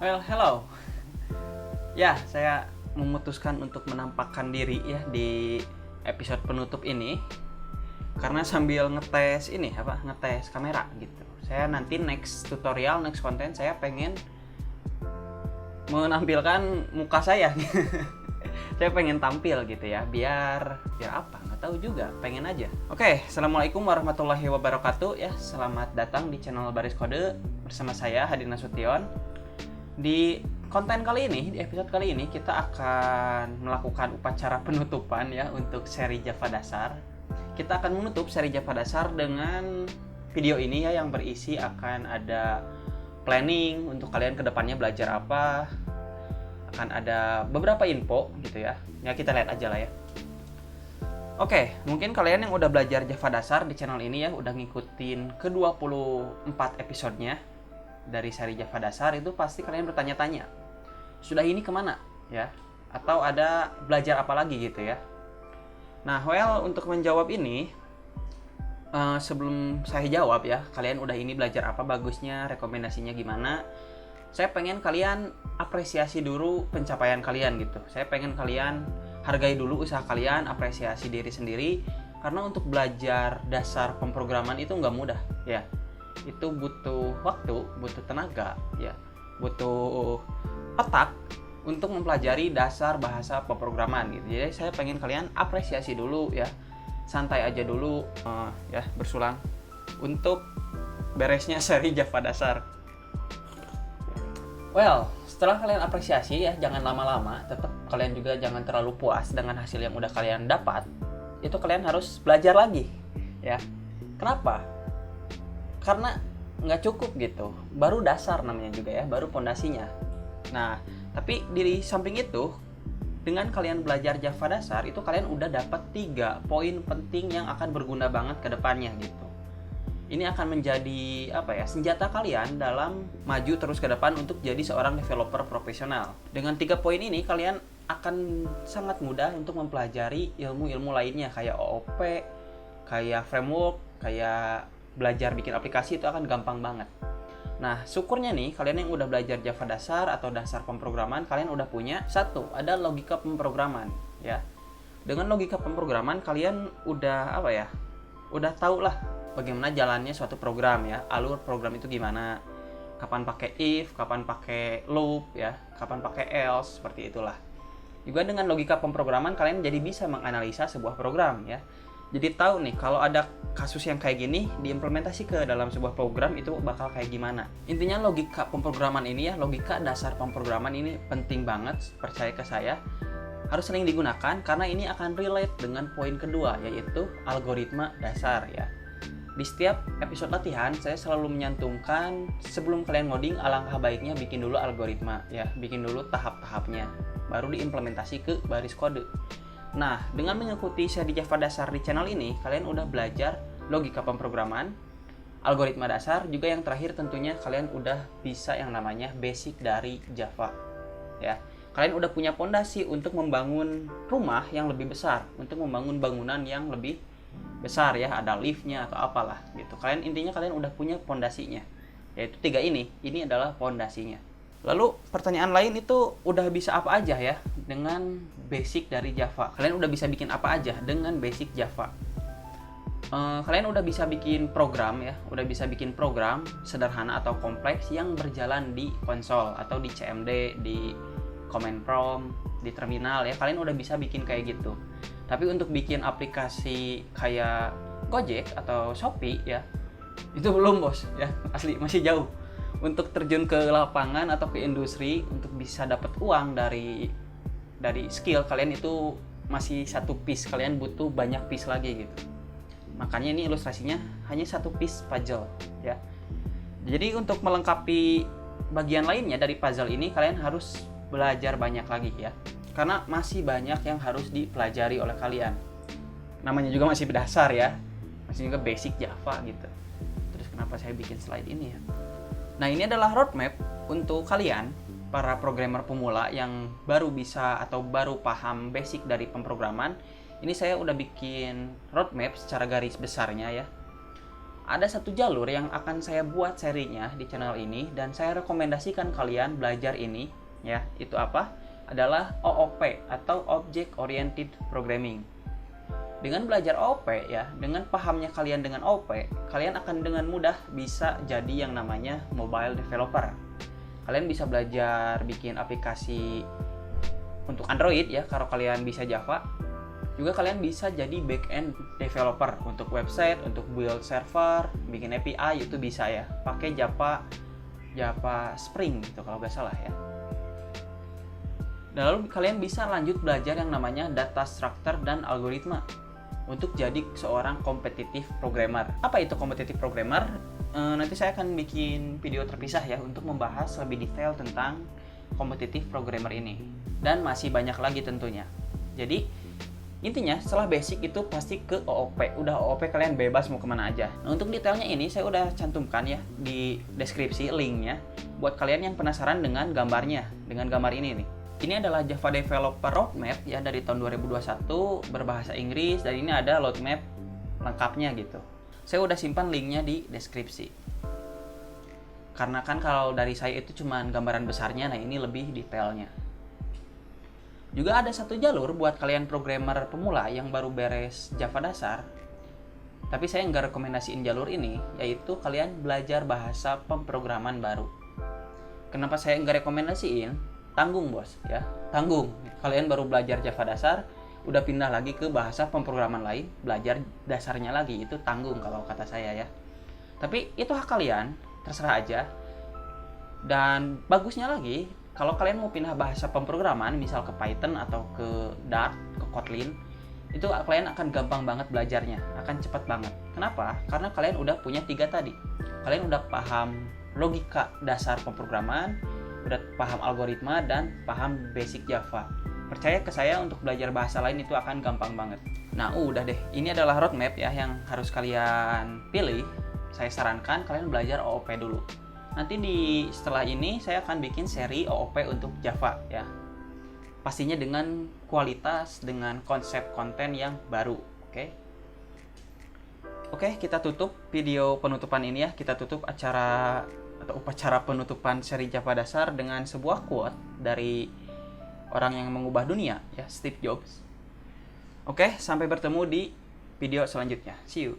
Well, hello. Ya, saya memutuskan untuk menampakkan diri ya di episode penutup ini karena sambil ngetes kamera gitu. Saya nanti next tutorial, next konten saya pengen menampilkan muka saya. Saya pengen tampil gitu ya, biar apa? Nggak tahu juga, pengen aja. Oke, assalamualaikum warahmatullahi wabarakatuh ya. Selamat datang di channel Baris Kode bersama saya Hadi Nasution. Di konten kali ini, di episode kali ini kita akan melakukan upacara penutupan ya untuk seri Java Dasar. Kita akan menutup seri Java Dasar dengan video ini ya yang berisi akan ada planning untuk kalian kedepannya belajar apa. Akan ada beberapa info gitu ya. Ya kita lihat aja lah ya. Oke, mungkin kalian yang udah belajar Java Dasar di channel ini ya udah ngikutin ke-24 episodenya dari seri Java Dasar, itu pasti kalian bertanya-tanya, sudah ini kemana ya, atau ada belajar apa lagi gitu ya. Nah, untuk menjawab ini, sebelum saya jawab ya, kalian udah ini belajar apa, bagusnya, rekomendasinya gimana, saya pengen kalian apresiasi dulu pencapaian kalian gitu. Saya pengen kalian hargai dulu usaha kalian, apresiasi diri sendiri, karena untuk belajar dasar pemrograman itu nggak mudah ya. Itu butuh waktu, butuh tenaga ya, butuh otak untuk mempelajari dasar bahasa pemrograman gitu. Jadi saya pengen kalian apresiasi dulu ya, santai aja dulu ya, bersulang untuk beresnya seri Java Dasar. Setelah kalian apresiasi ya, jangan lama-lama, tetap kalian juga jangan terlalu puas dengan hasil yang udah kalian dapat. Itu kalian harus belajar lagi ya. Kenapa? Karena nggak cukup gitu, baru dasar namanya juga ya, baru pondasinya. Nah, tapi di samping itu, dengan kalian belajar Java Dasar, itu kalian udah dapat 3 poin penting yang akan berguna banget ke depannya gitu. Ini akan menjadi senjata kalian dalam maju terus ke depan untuk jadi seorang developer profesional. Dengan 3 poin ini, kalian akan sangat mudah untuk mempelajari ilmu-ilmu lainnya kayak OOP, kayak framework, kayak belajar bikin aplikasi, itu akan gampang banget. Nah, syukurnya nih, kalian yang udah belajar Java Dasar atau dasar pemrograman, kalian udah punya ada logika pemrograman ya. Dengan logika pemrograman, kalian udah udah tau lah bagaimana jalannya suatu program ya, alur program itu gimana, kapan pakai if, kapan pakai loop ya, kapan pakai else, seperti itulah. Juga dengan logika pemrograman, kalian jadi bisa menganalisa sebuah program ya. Jadi tahu nih kalau ada kasus yang kayak gini diimplementasi ke dalam sebuah program itu bakal kayak gimana. Intinya logika pemrograman ini ya, logika dasar pemrograman ini penting banget, percaya ke saya. Harus sering digunakan karena ini akan relate dengan poin kedua, yaitu algoritma dasar ya. Di setiap episode latihan saya selalu menyantumkan sebelum kalian ngoding, alangkah baiknya bikin dulu algoritma ya, bikin dulu tahap-tahapnya, baru diimplementasi ke baris kode. Nah, dengan mengikuti seri Java Dasar di channel ini, kalian udah belajar logika pemrograman, algoritma dasar, juga yang terakhir tentunya kalian udah bisa yang namanya basic dari Java. Ya, kalian udah punya pondasi untuk membangun rumah yang lebih besar, untuk membangun bangunan yang lebih besar ya, ada liftnya atau apalah gitu. Kalian udah punya pondasinya, yaitu 3 ini adalah pondasinya. Lalu pertanyaan lain itu udah bisa apa aja ya dengan basic dari Java? Kalian udah bisa bikin apa aja dengan basic Java? Kalian udah bisa bikin program ya, udah bisa bikin program sederhana atau kompleks yang berjalan di konsol atau di CMD, di command prompt, di terminal ya. Kalian udah bisa bikin kayak gitu. Tapi untuk bikin aplikasi kayak Gojek atau Shopee ya, itu belum bos ya, asli masih jauh. Untuk terjun ke lapangan atau ke industri untuk bisa dapat uang dari skill kalian itu masih 1 piece, kalian butuh banyak piece lagi gitu. Makanya ini ilustrasinya hanya 1 piece puzzle ya. Jadi untuk melengkapi bagian lainnya dari puzzle ini, kalian harus belajar banyak lagi ya, karena masih banyak yang harus dipelajari oleh kalian. Namanya juga masih berdasar ya, masih juga basic Java gitu. Terus kenapa saya bikin slide ini ya? Nah, ini adalah roadmap untuk kalian, para programmer pemula yang baru bisa atau baru paham basic dari pemrograman. Ini saya udah bikin roadmap secara garis besarnya ya. ada satu jalur yang akan saya buat serinya di channel ini dan saya rekomendasikan kalian belajar ini ya. Itu apa? Adalah OOP atau Object Oriented Programming. Dengan belajar OOP ya, dengan pahamnya kalian dengan OOP, kalian akan dengan mudah bisa jadi yang namanya mobile developer. Kalian bisa belajar bikin aplikasi untuk Android ya, kalau kalian bisa Java. Juga kalian bisa jadi back-end developer untuk website, untuk build server, bikin API itu bisa ya. Pakai Java Spring gitu kalau nggak salah ya. Dan lalu kalian bisa lanjut belajar yang namanya data structure dan algoritma untuk jadi seorang kompetitif programmer. Apa itu kompetitif programmer? Nanti saya akan bikin video terpisah ya untuk membahas lebih detail tentang kompetitif programmer ini. Dan masih banyak lagi tentunya. Jadi intinya setelah basic itu pasti ke OOP. Udah OOP kalian bebas mau kemana aja. Nah, untuk detailnya ini saya udah cantumkan ya di deskripsi linknya buat kalian yang penasaran dengan gambarnya, dengan gambar ini nih. Ini adalah Java Developer Roadmap ya dari tahun 2021 berbahasa Inggris, dan ini ada roadmap lengkapnya gitu. Saya udah simpan linknya di deskripsi. Karena kan kalau dari saya itu cuman gambaran besarnya, nah ini lebih detailnya. Juga ada satu jalur buat kalian programmer pemula yang baru beres Java dasar. Tapi saya nggak rekomendasiin jalur ini, yaitu kalian belajar bahasa pemrograman baru. Kenapa saya nggak rekomendasiin? Tanggung bos ya, tanggung. Kalian baru belajar Java dasar, udah pindah lagi ke bahasa pemrograman lain, belajar dasarnya lagi, itu tanggung kalau kata saya ya. Tapi itu hak kalian, terserah aja. Dan bagusnya lagi, kalau kalian mau pindah bahasa pemrograman, misal ke Python atau ke Dart, ke Kotlin, itu kalian akan gampang banget belajarnya, akan cepat banget. Kenapa? Karena kalian udah punya 3 tadi. Kalian udah paham logika dasar pemrograman, udah paham algoritma, dan paham basic Java. Percaya ke saya, untuk belajar bahasa lain itu akan gampang banget. Nah, udah deh. Ini adalah roadmap ya yang harus kalian pilih. Saya sarankan kalian belajar OOP dulu. Nanti setelah ini saya akan bikin seri OOP untuk Java ya. Pastinya dengan kualitas, dengan konsep konten yang baru, oke? Oke, kita tutup video penutupan ini ya. Kita tutup acara atau upacara penutupan seri Java dasar dengan sebuah quote dari orang yang mengubah dunia ya, Steve Jobs. Oke, sampai bertemu di video selanjutnya. See you.